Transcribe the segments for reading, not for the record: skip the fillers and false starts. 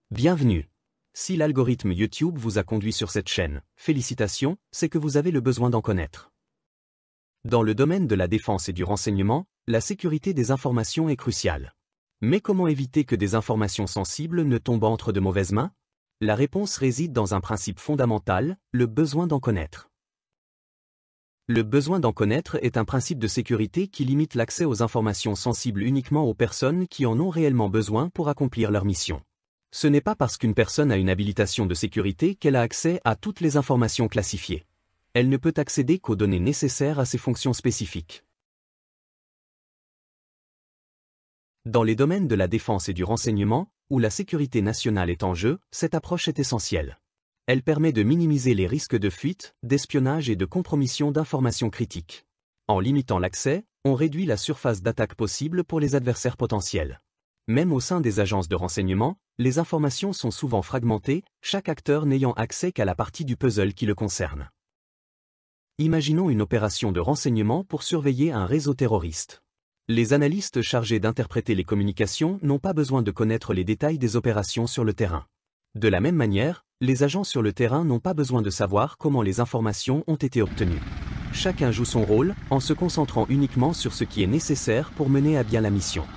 Bienvenue. Si l'algorithme YouTube vous a conduit sur cette chaîne, félicitations, c'est que vous avez le besoin d'en connaître. Dans le domaine de la défense et du renseignement, la sécurité des informations est cruciale. Mais comment éviter que des informations sensibles ne tombent entre de mauvaises mains? La réponse réside dans un principe fondamental, le besoin d'en connaître. Le besoin d'en connaître est un principe de sécurité qui limite l'accès aux informations sensibles uniquement aux personnes qui en ont réellement besoin pour accomplir leur mission. Ce n'est pas parce qu'une personne a une habilitation de sécurité qu'elle a accès à toutes les informations classifiées. Elle ne peut accéder qu'aux données nécessaires à ses fonctions spécifiques. Dans les domaines de la défense et du renseignement, où la sécurité nationale est en jeu, cette approche est essentielle. Elle permet de minimiser les risques de fuite, d'espionnage et de compromission d'informations critiques. En limitant l'accès, on réduit la surface d'attaque possible pour les adversaires potentiels. Même au sein des agences de renseignement, les informations sont souvent fragmentées, chaque acteur n'ayant accès qu'à la partie du puzzle qui le concerne. Imaginons une opération de renseignement pour surveiller un réseau terroriste. Les analystes chargés d'interpréter les communications n'ont pas besoin de connaître les détails des opérations sur le terrain. De la même manière, les agents sur le terrain n'ont pas besoin de savoir comment les informations ont été obtenues. Chacun joue son rôle, en se concentrant uniquement sur ce qui est nécessaire pour mener à bien la mission.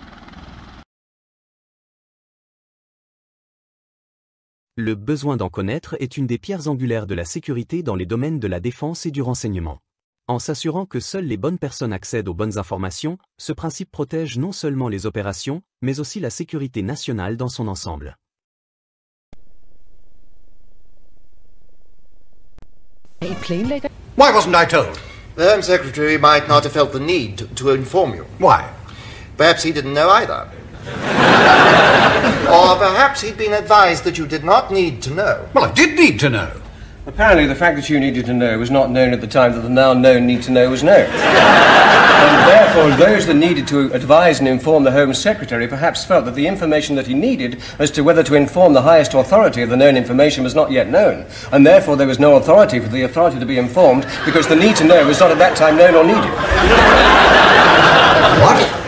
Le besoin d'en connaître est une des pierres angulaires de la sécurité dans les domaines de la défense et du renseignement. En s'assurant que seules les bonnes personnes accèdent aux bonnes informations, ce principe protège non seulement les opérations, mais aussi la sécurité nationale dans son ensemble. Why wasn't I told? The Home Secretary might not have felt the need to inform you. Why? Perhaps he didn't know either. Or perhaps he'd been advised that you did not need to know. Well, I did need to know. Apparently the fact that you needed to know was not known at the time that the now known need to know was known. And therefore those that needed to advise and inform the Home Secretary perhaps felt that the information that he needed as to whether to inform the highest authority of the known information was not yet known. And therefore there was no authority for the authority to be informed because the need to know was not at that time known or needed. What?